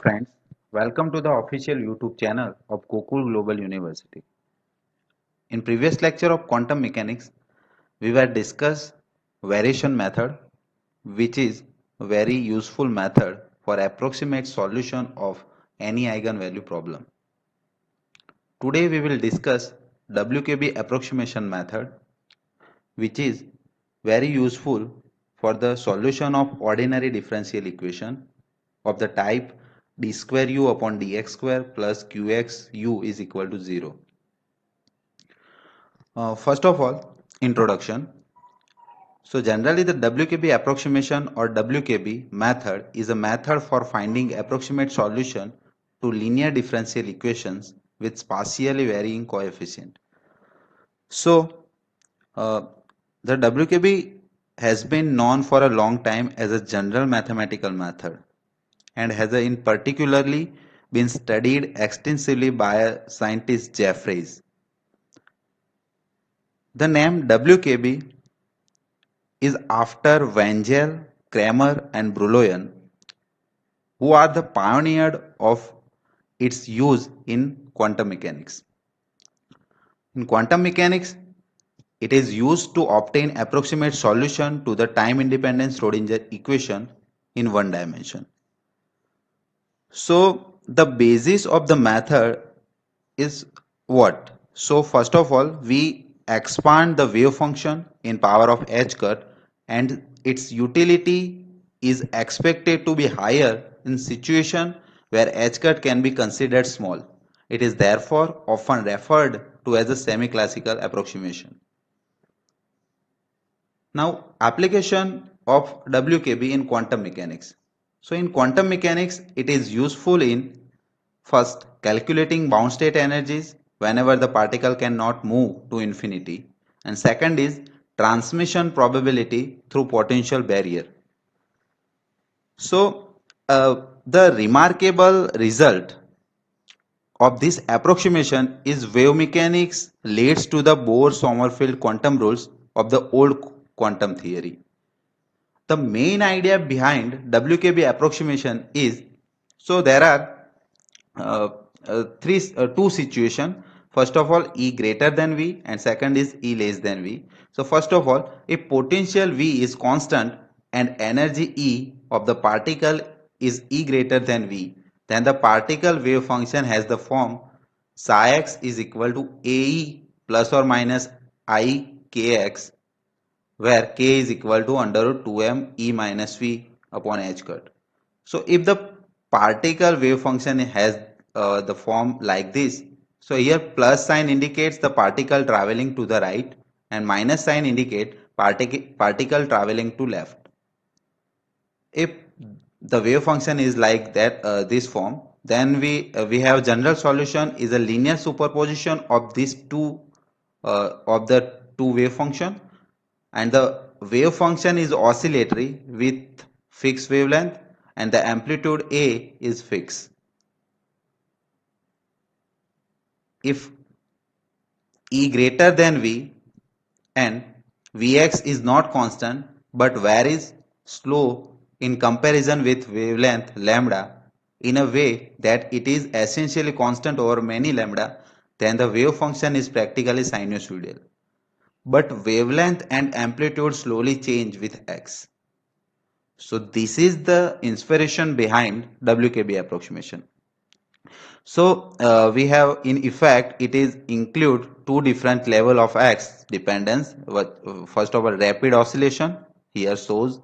Friends, welcome to the official YouTube channel of Gokul Global University. In previous lecture of quantum mechanics, we were discussed variation method, which is a very useful method for approximate solution of any eigenvalue problem. Today we will discuss WKB approximation method, which is very useful for the solution of ordinary differential equation of the type d square u upon dx square plus qx u is equal to 0. First of all, introduction. So generally the WKB approximation or WKB method is a method for finding approximate solution to linear differential equations with spatially varying coefficient. So uh, the WKB has been known for a long time as a general mathematical method and has in particularly been studied extensively by scientist Jeffreys. The name WKB is after Wengel, Kramer and Brillouin, who are the pioneers of its use in quantum mechanics. In quantum mechanics, it is used to obtain approximate solution to the time-independent Schrodinger equation in one dimension. So the basis of the method is what? So first of all, we expand the wave function in power of h cut and its utility is expected to be higher in situation where h cut can be considered small. It is therefore often referred to as a semi-classical approximation. Now, application of WKB in quantum mechanics. So in quantum mechanics, it is useful in first calculating bound state energies whenever the particle cannot move to infinity, and second is transmission probability through potential barrier. So the remarkable result of this approximation is wave mechanics leads to the Bohr-Sommerfeld quantum rules of the old quantum theory. The main idea behind WKB approximation is, so there are uh, two situation. First of all, E greater than V and second is E less than V. So first of all, if potential V is constant and energy E of the particle is E greater than V, then the particle wave function has the form psi x is equal to Ae plus or minus I kx, where k is equal to under root 2m e minus v upon h cut. So if the particle wave function has the form like this, so here plus sign indicates the particle traveling to the right and minus sign indicate particle traveling to left. If the wave function is like that, this form, then we have general solution is a linear superposition of these two of the two wave function, and the wave function is oscillatory with fixed wavelength and the amplitude A is fixed. If E greater than V and Vx is not constant but varies slow in comparison with wavelength lambda in a way that it is essentially constant over many lambda, then the wave function is practically sinusoidal. But wavelength and amplitude slowly change with x. So this is the inspiration behind WKB approximation. So we have in effect it is include two different level of x dependence. First of all, rapid oscillation here shows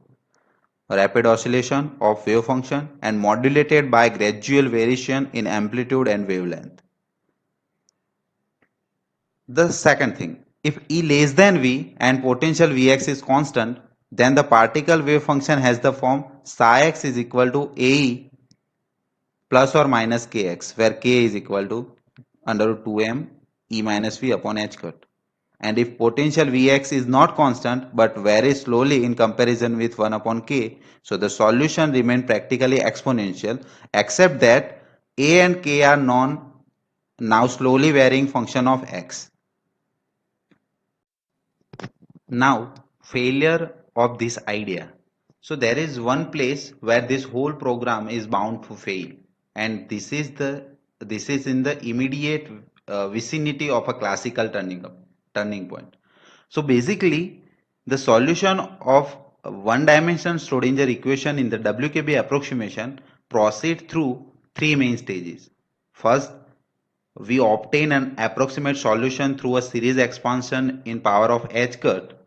rapid oscillation of wave function and modulated by gradual variation in amplitude and wavelength. The second thing, if E less than V and potential Vx is constant, then the particle wave function has the form psi x is equal to Ae plus or minus kx, where k is equal to under root 2m e minus v upon h cut. And if potential Vx is not constant but varies slowly in comparison with 1 upon k, so the solution remains practically exponential, except that a and k are known now slowly varying function of x. Now, failure of this idea. So there is one place where this whole program is bound to fail. and this is in the immediate vicinity of a classical turning point. So basically, the solution of one dimensional Schrodinger equation in the WKB approximation proceed through three main stages. First, we obtain an approximate solution through a series expansion in power of h cut,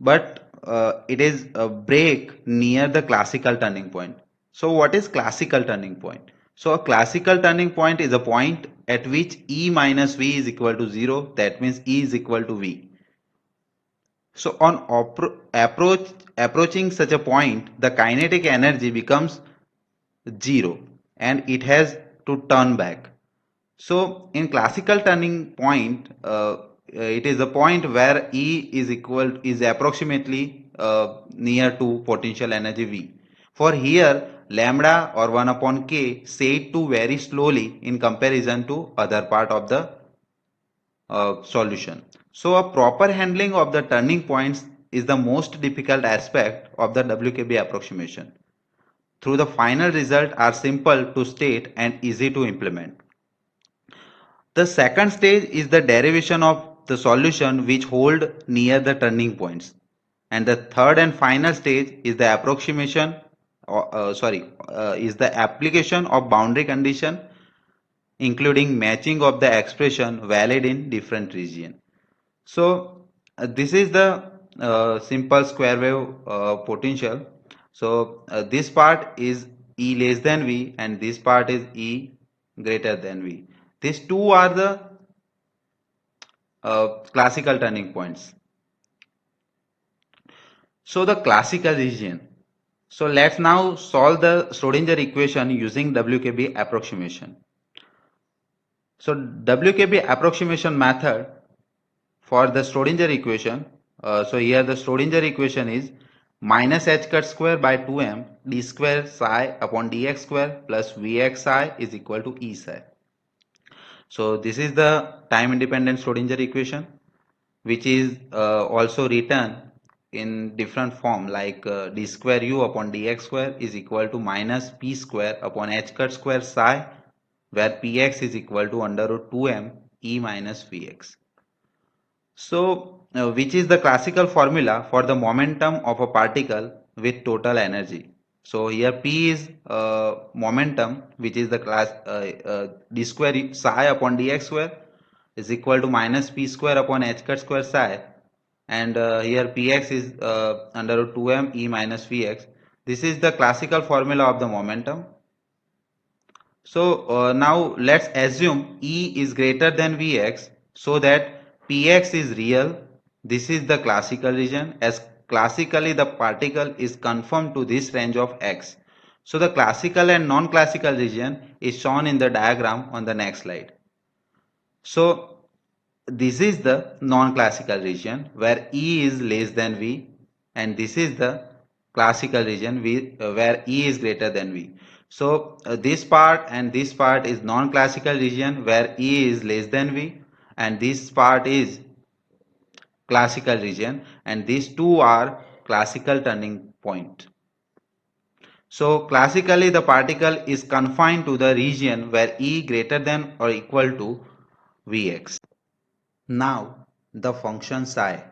but it is a break near the classical turning point. So what is classical turning point? So a classical turning point is a point at which E minus V is equal to 0. That means E is equal to V. So on approaching such a point, the kinetic energy becomes 0 and it has to turn back. So in classical turning point, it is a point where E is approximately near to potential energy V. For here, lambda or 1 upon k said to vary slowly in comparison to other part of the solution. So a proper handling of the turning points is the most difficult aspect of the WKB approximation. Through the final result are simple to state and easy to implement. The second stage is the derivation of the solution which hold near the turning points. And the third and final stage is the is the application of boundary condition, including matching of the expression valid in different region. So this is the simple square wave potential. So this part is E less than V and this part is E greater than V. These two are the classical turning points. So the classical region. So let's now solve the Schrodinger equation using WKB approximation. So WKB approximation method for the Schrodinger equation. So here the Schrodinger equation is minus h cut square by 2m d square psi upon dx square plus vx psi is equal to E psi. So this is the time independent Schrodinger equation, which is also written in different form like d square u upon dx square is equal to minus p square upon h cut square psi, where px is equal to under root 2m e minus vx. So which is the classical formula for the momentum of a particle with total energy. So here P is momentum, which is the class d square psi upon dx square is equal to minus p square upon h cut square psi, and here px is under root 2m e minus vx. This is the classical formula of the momentum. So now let's assume E is greater than Vx so that Px is real. This is the classical region, as classically the particle is conformed to this range of x. So the classical and non-classical region is shown in the diagram on the next slide. So this is the non-classical region where E is less than V, and this is the classical region where E is greater than V. So this part and this part is non-classical region where E is less than V, and this part is classical region, and these two are classical turning point. So classically the particle is confined to the region where E greater than or equal to Vx. Now the function psi.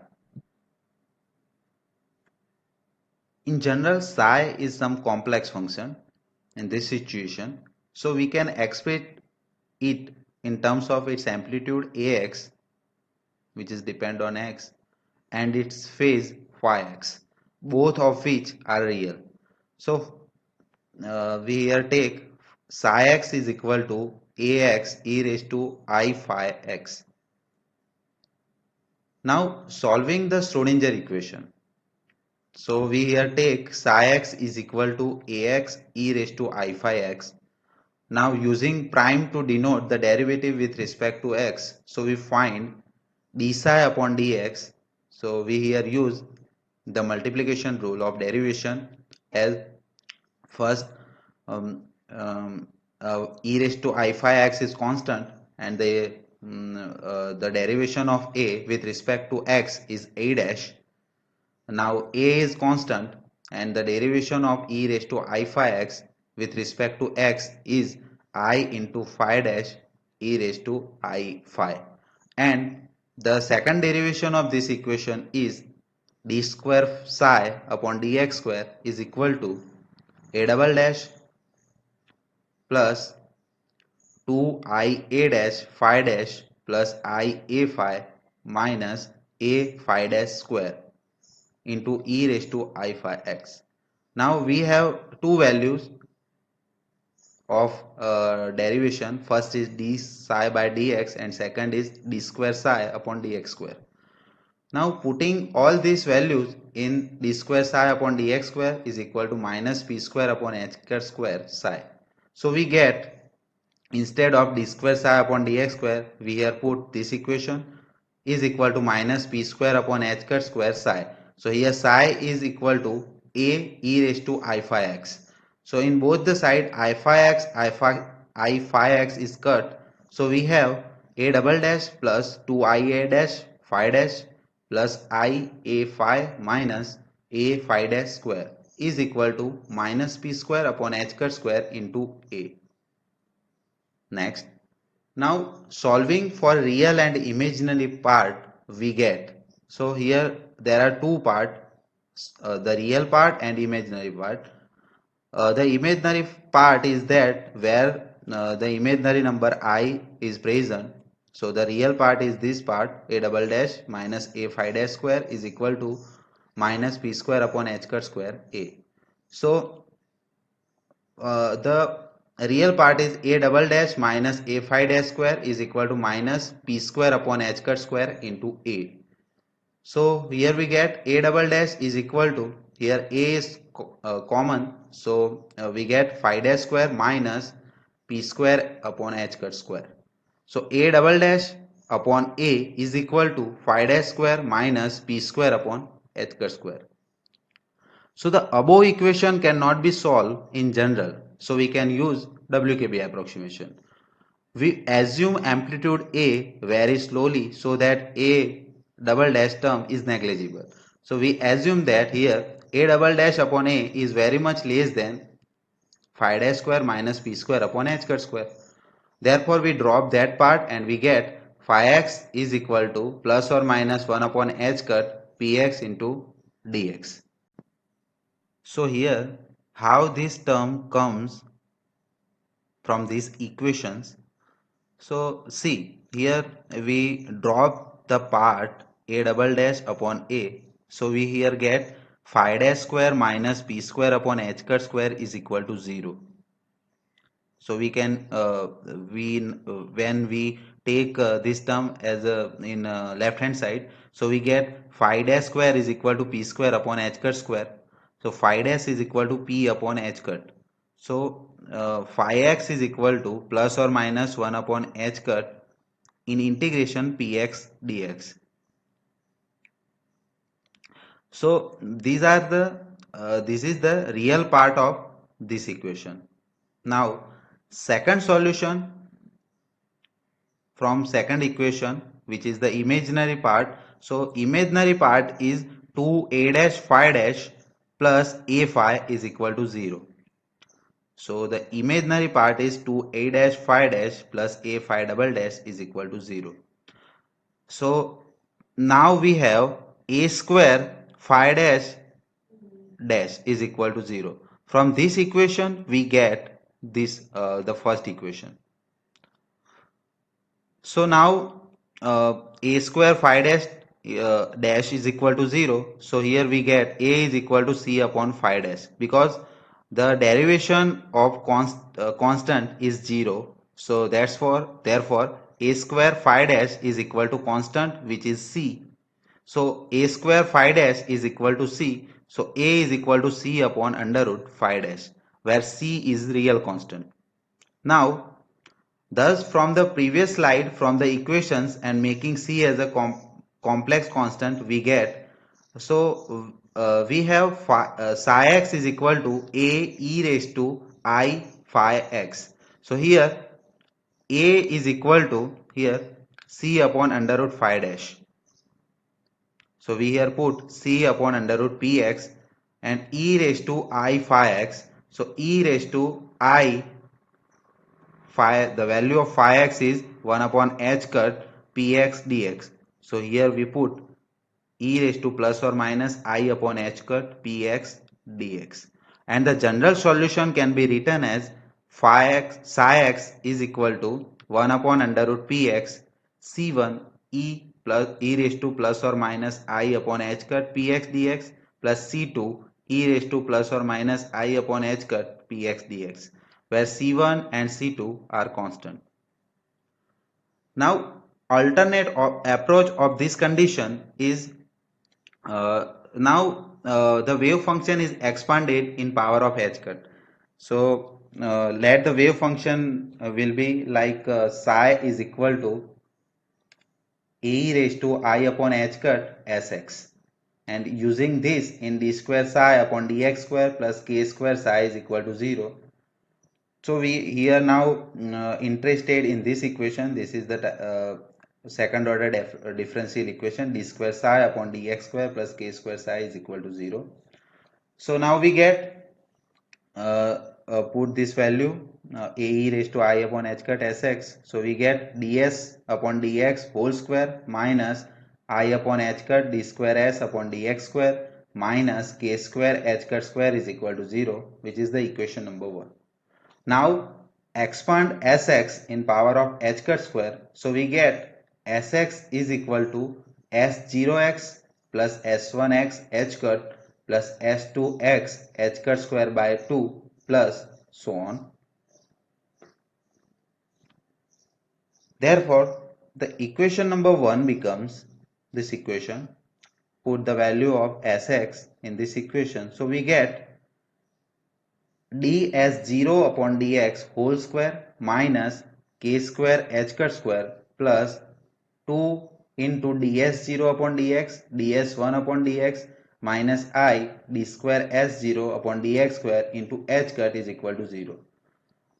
In general, psi is some complex function in this situation. So we can express it in terms of its amplitude ax, which is depend on x, and its phase phi x, both of which are real. So we here take psi x is equal to ax e raised to I phi x. Now solving the Schrodinger equation. So we here take psi x is equal to ax e raised to I phi x. Now using prime to denote the derivative with respect to x, so we find d psi upon dx. So we here use the multiplication rule of derivation as first e raised to I phi x is constant, and the derivation of a with respect to x is a dash. Now a is constant and the derivation of e raised to I phi x with respect to x is I into phi dash e raised to I phi. And the second derivation of this equation is d square psi upon dx square is equal to a double dash plus 2ia dash phi dash plus ia phi minus a phi dash square into e raised to I phi x. Now we have two values of derivation. First is d psi by dx and second is d square psi upon dx square. Now putting all these values in d square psi upon dx square is equal to minus p square upon h square psi. So we get, instead of d square psi upon dx square, we here put this equation is equal to minus p square upon h square psi. So here psi is equal to a e raised to I phi x. So in both the side I phi x, I phi x is cut. So we have a double dash plus 2ia dash phi dash plus I a phi minus a phi dash square is equal to minus p square upon h square into a. Next, now solving for real and imaginary part we get. So here there are two parts, the real part and imaginary part. The imaginary part is that where the imaginary number I is present. So the real part is this part, a double dash minus a phi dash square is equal to minus p square upon h square a. So the real part is a double dash minus a phi dash square is equal to minus p square upon h square into a. So here we get a double dash is equal to, here a is common, so we get phi dash square minus p square upon h square. So a double dash upon a is equal to phi dash square minus p square upon h square. So the above equation cannot be solved in general, so we can use WKB approximation. We assume amplitude A varies slowly so that A double dash term is negligible. So we assume that here A double dash upon A is very much less than phi dash square minus p square upon h square. Therefore we drop that part and we get phi x is equal to plus or minus 1 upon h px into dx. So here how this term comes from these equations. So see here we drop the part a double dash upon a. So we here get phi dash square minus p square upon h square is equal to 0. So we can when we take this term as a in left hand side, so we get phi dash square is equal to p square upon h square. So phi dash is equal to p upon h cut. So phi x is equal to plus or minus 1 upon h cut in integration px dx. So these are the this is the real part of this equation. Now second solution from second equation, which is the imaginary part. So imaginary part is 2a dash phi dash plus a phi is equal to 0. So the imaginary part is 2a dash phi dash plus a phi double dash is equal to 0. So now we have a square phi dash dash is equal to 0. From this equation we get this the first equation. So now a square phi dash dash is equal to 0. So here we get a is equal to c upon phi dash, because the derivation of constant is 0. So that's for therefore a square phi dash is equal to constant, which is c. So a square phi dash is equal to c. So a is equal to c upon under root phi dash, where c is real constant. Now thus, from the previous slide, from the equations and making C as a complex constant, we get, so we have psi x is equal to a e raised to I phi x. So here a is equal to here c upon under root phi dash. So we here put c upon under root px and e raised to I phi x. So e raised to I phi, the value of phi x is 1 upon h cut px dx. So here we put e raised to plus or minus I upon h cut px dx. And the general solution can be written as psi x is equal to 1 upon under root px c1 e raised to plus or minus I upon h cut px dx plus c2 e raised to plus or minus I upon h cut px dx, where c1 and c2 are constant. Now, alternate approach of this condition is now the wave function is expanded in power of h cut. So let the wave function will be like psi is equal to e raised to I upon h cut sx, and using this in d square psi upon dx square plus k square psi is equal to 0. So we here now interested in this equation. This is the second order differential equation, d square psi upon dx square plus k square psi is equal to 0. So now we get put this value ae raised to I upon h cut sx. So we get ds upon dx whole square minus I upon h cut d square s upon dx square minus k square h cut square is equal to 0, which is the equation number 1. Now expand Sx in power of h cut square. So we get Sx is equal to S0x plus S1x h cut plus S2x h cut square by 2 plus so on. Therefore, the equation number 1 becomes this equation. Put the value of Sx in this equation. So we get ds0 upon dx whole square minus k square h cut square plus 2 into ds0 upon dx ds1 upon dx minus I d square s0 upon dx square into h cut is equal to 0.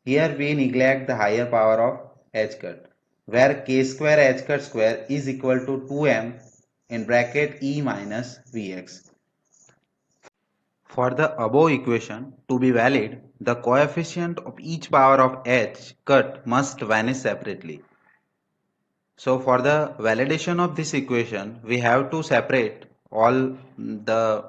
Here we neglect the higher power of h cut, where k square h cut square is equal to 2m in bracket e minus vx. For the above equation to be valid, the coefficient of each power of h cut must vanish separately. So for the validation of this equation, we have to separate all the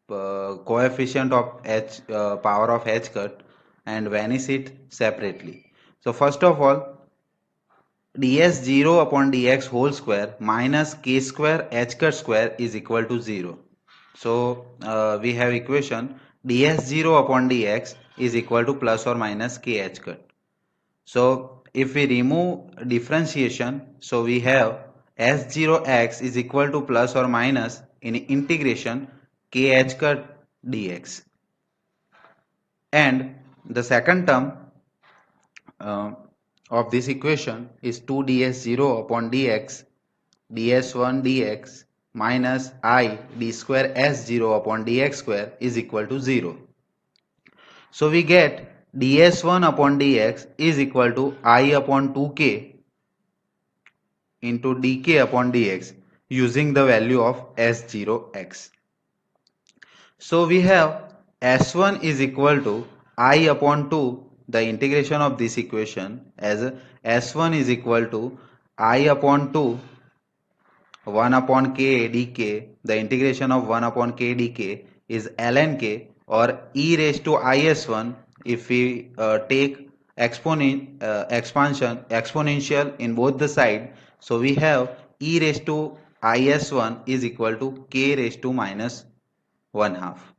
coefficient of h power of h cut and vanish it separately. So first of all, ds0 upon dx whole square minus k square h cut square is equal to 0. So we have equation ds0 upon dx is equal to plus or minus k h cut. So if we remove differentiation, so we have s0x is equal to plus or minus in integration k h cut dx. And the second term uh, of this equation is 2ds0 upon dx ds1 dx minus I d square s0 upon dx square is equal to 0. So we get ds1 upon dx is equal to I upon 2k into dk upon dx using the value of s0x. So we have s1 is equal to I upon 2, the integration of this equation as s1 is equal to I upon 2 1 upon k dk, the integration of 1 upon k dk is ln k, or e raised to is1 if we take exponential in both the side. So we have e raised to is1 is equal to k raised to minus 1 half.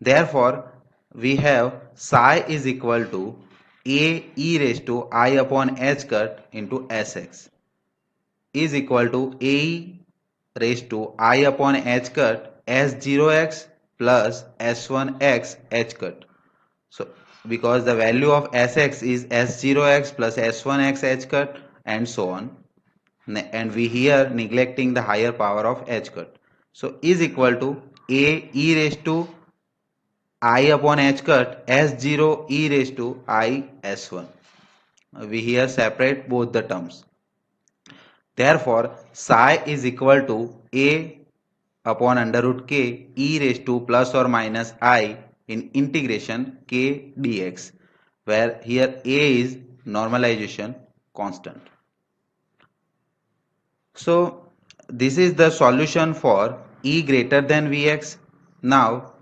Therefore, we have psi is equal to a e raised to I upon h cut into sx is equal to a raised to I upon h cut s0x plus s1x h cut. So because the value of sx is s0x plus s1x h cut and so on, and we here neglecting the higher power of h cut. So is equal to a e raised to I upon h cut s0 e raised to I s1. We here separate both the terms. Therefore, psi is equal to a upon under root k e raised to plus or minus I in integration k dx, where here a is normalization constant. So this is the solution for E greater than Vx. Now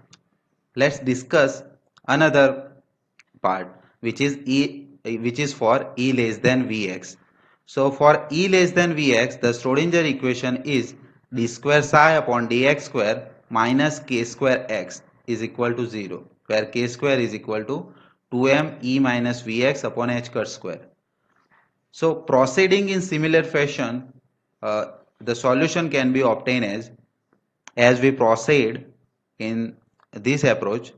let's discuss another part which is for E less than Vx. So for E less than Vx, the Schrodinger equation is d square psi upon dx square minus k square x is equal to 0, where k square is equal to 2m E minus Vx upon h cut square. So proceeding in similar fashion, the solution can be obtained as we proceed in this approach,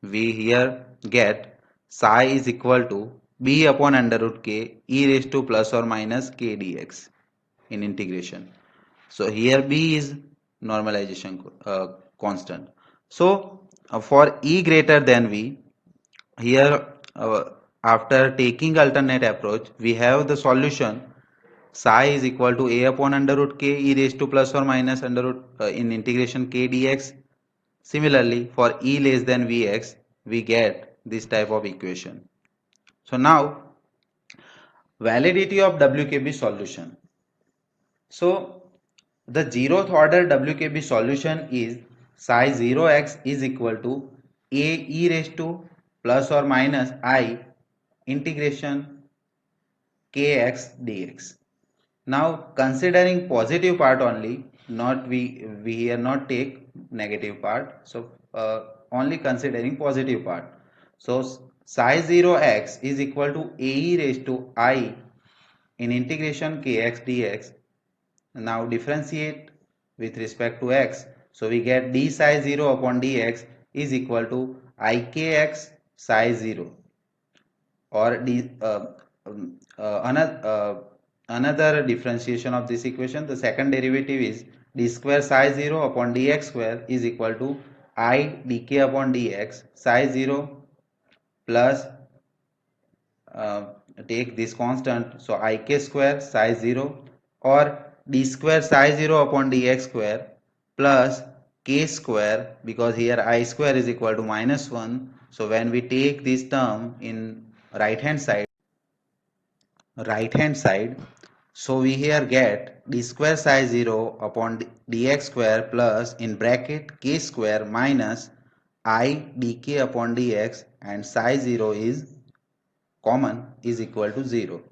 we here get psi is equal to b upon under root k e raised to plus or minus k dx in integration. So here b is normalization constant. So for e greater than v, here after taking alternate approach, we have the solution psi is equal to a upon under root k e raised to plus or minus under root in integration k dx. Similarly, for e less than vx, we get this type of equation. So now, validity of WKB solution. So the zeroth order WKB solution is psi 0x is equal to a e raised to plus or minus I integration kx dx. Now considering positive part only, not we here not take negative part. So only considering positive part. So psi 0x is equal to a e raised to I in integration kx dx. Now differentiate with respect to x. So we get d psi 0 upon dx is equal to ikx psi 0, or another differentiation of this equation, the second derivative is d square psi 0 upon dx square is equal to I dk upon dx psi 0 plus uh, take this constant, so ik square psi 0, or d square psi 0 upon dx square plus k square, because here I square is equal to minus 1. So when we take this term in right hand side, so we here get d square psi 0 upon dx square plus in bracket k square minus I dk upon dx, and psi 0 is common is equal to 0.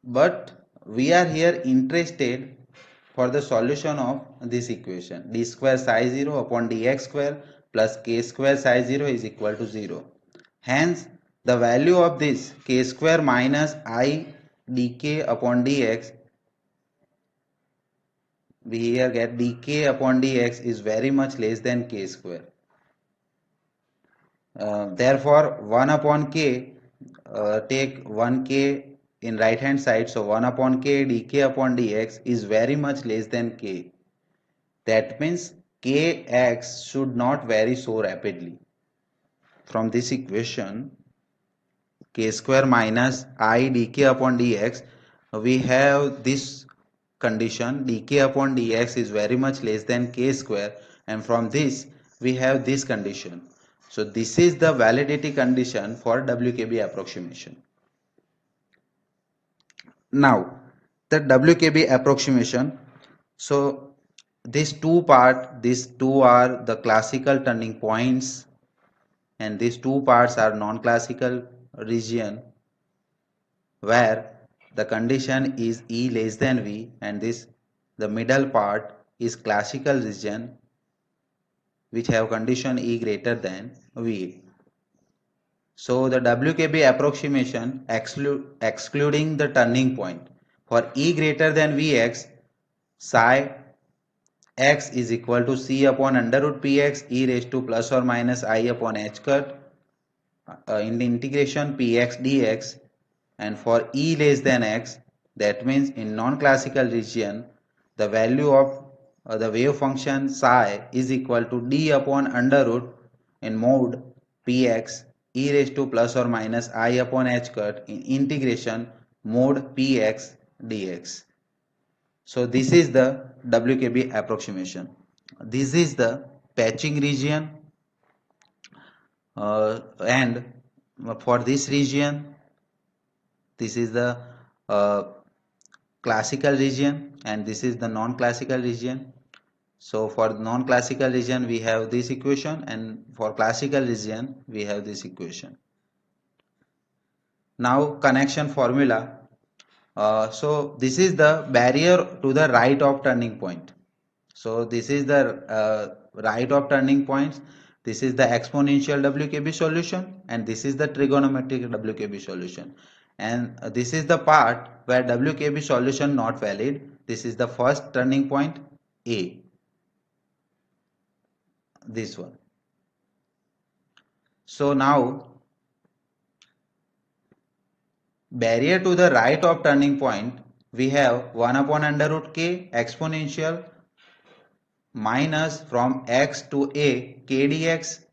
But we are here interested for the solution of this equation, d square psi 0 upon dx square plus k square psi 0 is equal to 0. Hence the value of this k square minus I dk upon dx, we here get dk upon dx is very much less than k square. Therefore 1 upon k, take 1k in right hand side, so 1 upon k dk upon dx is very much less than k. That means kx should not vary so rapidly. From this equation, k square minus I dk upon dx, we have this condition dk upon dx is very much less than k square, and from this we have this condition. So this is the validity condition for WKB approximation. Now the WKB approximation, so these two are the classical turning points, and these two parts are non-classical region where the condition is E less than V, and this the middle part is classical region which have condition E greater than V. So the WKB approximation excluding the turning point for E greater than Vx, psi x is equal to c upon under root px e raised to plus or minus I upon h cut in the integration px dx, and for e less than x, that means in non-classical region, the value of the wave function psi is equal to d upon under root in mode px e raised to plus or minus I upon h cut in integration mode px dx. So this is the WKB approximation. This is the patching region, and for this region, this is the uh, classical region and this is the non-classical region. So for non-classical region we have this equation, and for classical region we have this equation. Now connection formula. So this is the barrier to the right of turning point. So this is the right of turning points. This is the exponential WKB solution and this is the trigonometric WKB solution. And this is the part where WKB solution not valid. This is the first turning point A. This one. So now barrier to the right of turning point, we have 1 upon under root k exponential minus from x to a k dx,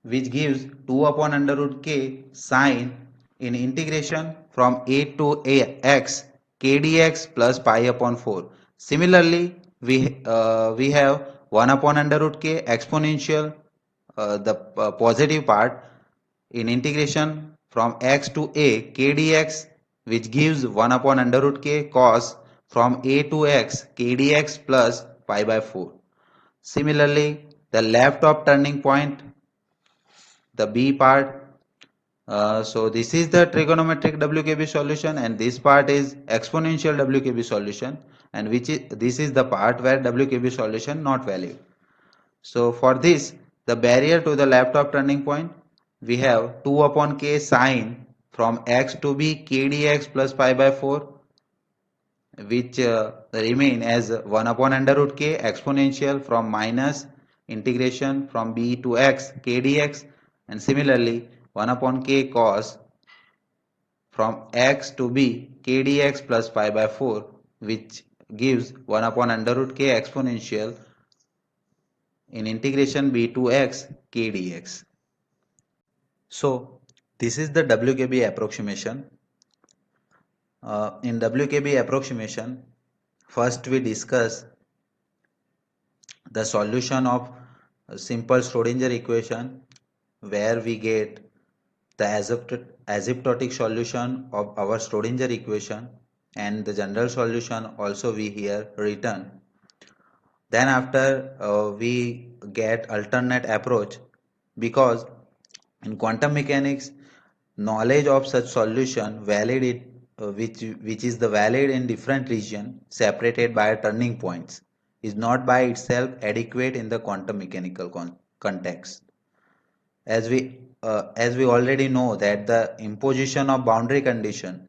which gives 2 upon under root k sine in integration from a to a x k dx plus pi upon 4. Similarly, we have 1 upon under root k exponential, the positive part, in integration from x to a k dx, which gives 1 upon under root k cos from a to x k dx plus pi by 4. Similarly, the left of turning point, the B part. So this is the trigonometric WKB solution and this part is exponential WKB solution, and this is the part where WKB solution not valid. So for this, the barrier to the left of turning point, we have 2 upon k sine from x to b k dx plus pi by 4, which remain as 1 upon under root k exponential from minus integration from b to x k dx, and similarly 1 upon k cos from x to b k dx plus pi by 4, which gives 1 upon under root k exponential in integration b to x k dx. So this is the WKB approximation. In WKB approximation, first we discuss the solution of a simple Schrodinger equation, where we get the asymptotic solution of our Schrodinger equation and the general solution also we here written. Then after we get alternate approach, because in quantum mechanics knowledge of such solution valid it, which is the valid in different region separated by turning points, is not by itself adequate in the quantum mechanical context, as we already know that the imposition of boundary condition,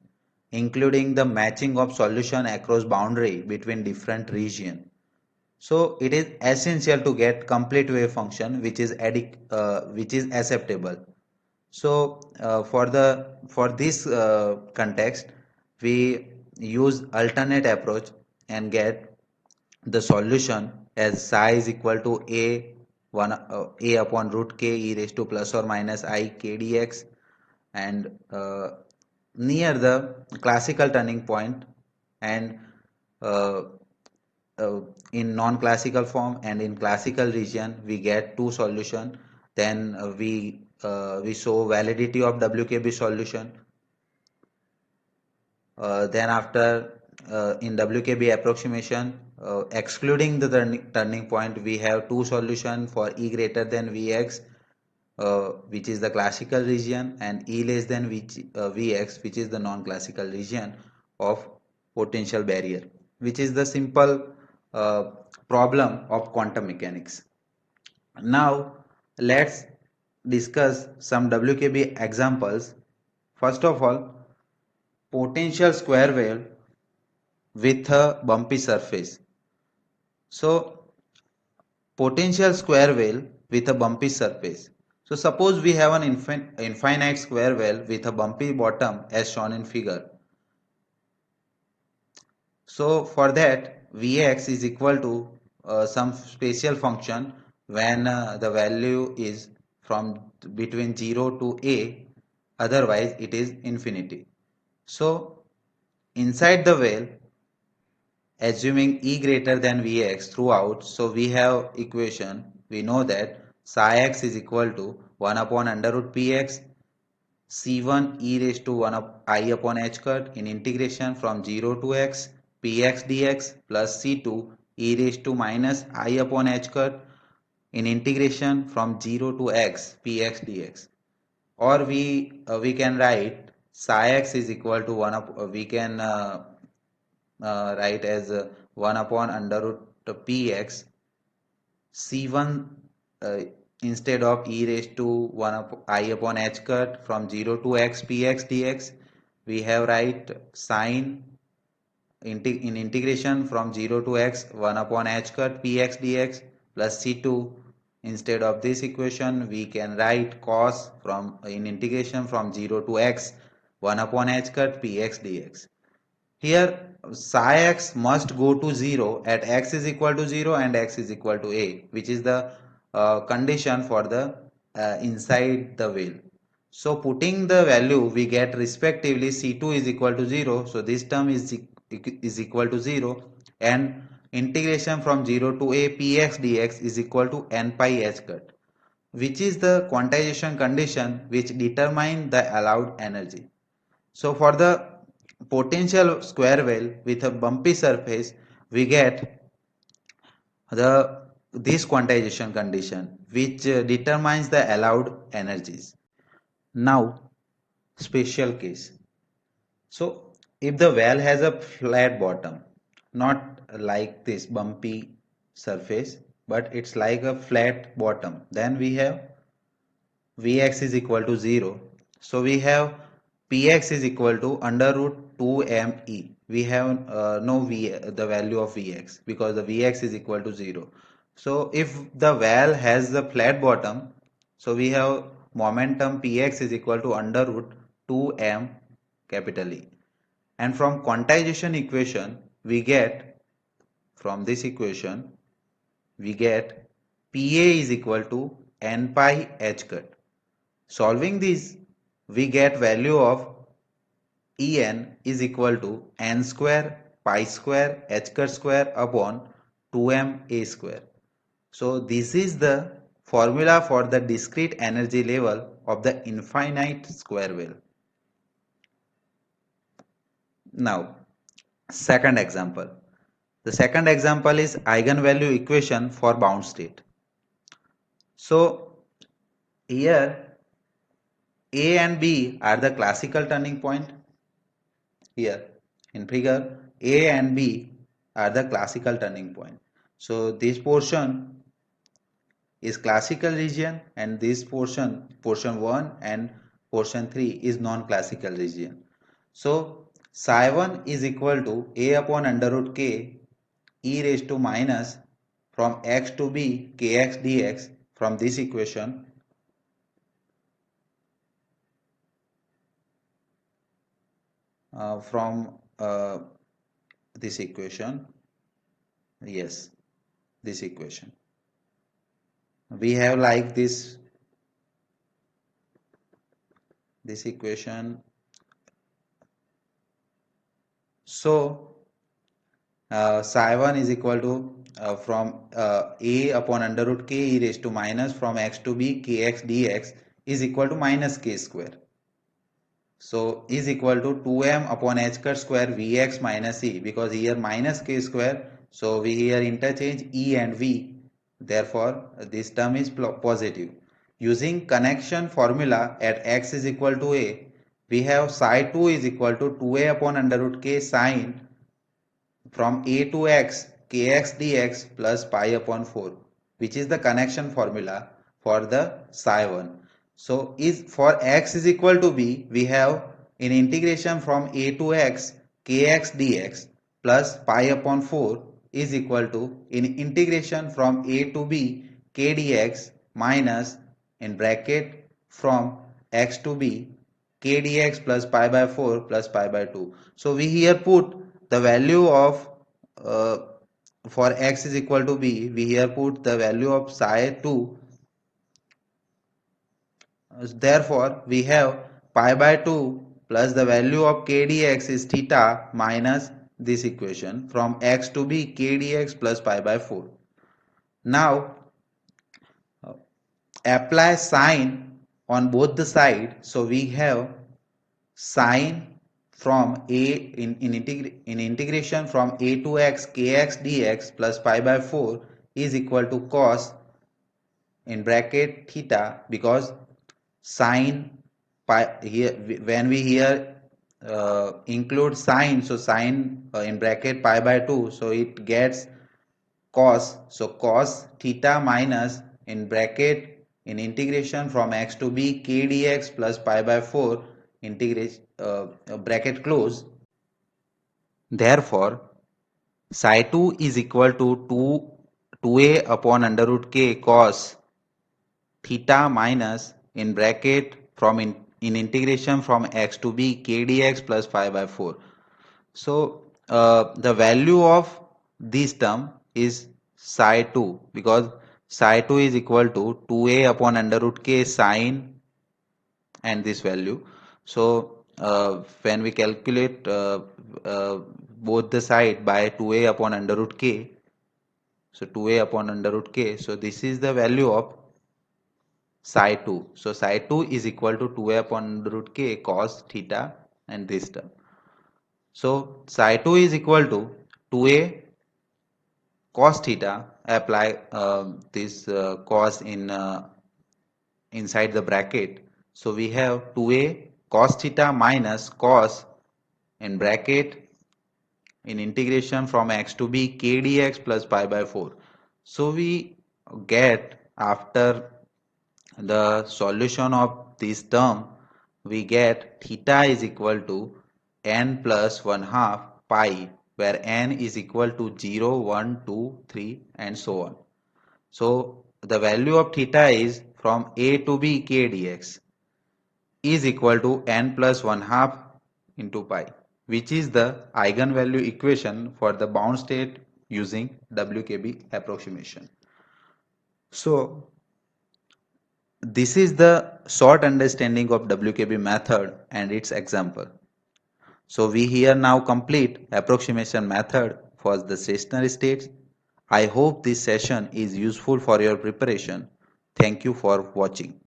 including the matching of solution across boundary between different region, so it is essential to get complete wave function which is acceptable. So for this context, we use alternate approach and get the solution as psi is equal to a upon root k e raised to plus or minus I k dx, and near the classical turning point, and uh, in non-classical form and in classical region we get two solution. Then we show validity of WKB solution. Then after in WKB approximation, excluding the turning point, we have two solution for E greater than Vx, which is the classical region, and E less than Vx, which is the non-classical region of potential barrier, which is the simple uh, problem of quantum mechanics. Now let's discuss some WKB examples. First of all, potential square wave with a bumpy surface. So potential square wave with a bumpy surface. So suppose we have an infinite square wave with a bumpy bottom as shown in figure. So for that, Vx is equal to some spatial function when the value is from between 0 to a, otherwise it is infinity. So inside the veil, assuming E greater than Vx throughout, so we have equation we know that psi x is equal to 1 upon under root px c1 e raised to 1 I upon h cut in integration from 0 to x px dx plus c2 e raised to minus I upon h cut in integration from 0 to x px dx. Or we can write psi x is equal to 1 up, we can write as 1 upon under root px c1 uh, instead of e raised to 1 I upon h cut from 0 to x px dx, we have write sine in integration from 0 to x 1 upon h cut px dx plus c2. Instead of this equation we can write cos from in integration from 0 to x 1 upon h cut px dx. Here psi x must go to 0 at x is equal to 0 and x is equal to a, which is the condition for the inside the wheel. So putting the value we get respectively c2 is equal to 0, so this term is equal to 0, and integration from 0 to a px dx is equal to n pi h cut, which is the quantization condition which determine the allowed energy. So for the potential square wheel with a bumpy surface, we get the this quantization condition which determines the allowed energies. Now, special case. So if the well has a flat bottom, not like this bumpy surface, but it's like a flat bottom, then we have Vx is equal to 0. So we have Px is equal to under root 2me. We have no the value of Vx because the Vx is equal to 0. So if the valve has the flat bottom, so we have momentum Px is equal to under root 2m capital E. And from quantization equation, we get from this equation, we get Pa is equal to n pi h cut. Solving this, we get value of En is equal to n square pi square h cut square upon 2m a square. So this is the formula for the discrete energy level of the infinite square wheel. Now, second example. The second example is eigenvalue equation for bound state. So here A and B are the classical turning point. Here in figure, A and B are the classical turning point. So this portion is classical region and this portion 1 and portion 3 is non-classical region. So psi 1 is equal to A upon under root k e raised to minus from x to b kx dx from this equation from this equation, yes, this equation we have like this equation. So psi 1 is equal to from a upon under root k e raised to minus from x to b kx dx is equal to minus k square. So is equal to 2m upon h cut square Vx minus E, because here minus k square, so we here interchange E and V, therefore this term is positive. Using connection formula at x is equal to a, we have psi 2 is equal to 2a upon under root k sine from a to x kx dx plus pi upon 4, which is the connection formula for the psi 1. So is for x is equal to b, we have in integration from a to x kx dx plus pi upon 4 is equal to in integration from a to b k dx minus in bracket from x to b k dx plus pi by 4 plus pi by 2. So we here put the value of uh, for x is equal to b, we here put the value of psi 2. Therefore, we have pi by 2 plus the value of k dx is theta minus this equation from x to b k dx plus pi by 4. Now, apply sine on both the side. So we have sine from a in integration from a to x kx dx plus pi by 4 is equal to cos in bracket theta, because sine pi here, when we here include sine, so sine in bracket pi by 2, so it gets cos, so cos theta minus in bracket in integration from x to b k dx plus pi by 4 integration bracket close. Therefore psi 2 is equal to 2a upon under root k cos theta minus in bracket from in integration from x to b k dx plus pi by 4. So the value of this term is psi 2, because psi 2 is equal to 2a upon under root k sine and this value. So when we calculate both the side by 2a upon under root k, so 2a upon under root k, so this is the value of psi 2. So psi 2 is equal to 2a upon under root k cos theta and this term. So psi 2 is equal to 2a cos theta. Apply this cos in inside the bracket. So we have 2a cos theta minus cos in bracket in integration from x to b k dx plus pi by 4. So we get, after the solution of this term, we get theta is equal to n plus 1 half pi, where n is equal to 0, 1, 2, 3 and so on. So the value of theta is from a to b k dx is equal to n plus 1 half into pi, which is the eigenvalue equation for the bound state using WKB approximation. So this is the short understanding of WKB method and its example. So we here now complete approximation method for the stationary states. I hope this session is useful for your preparation. Thank you for watching.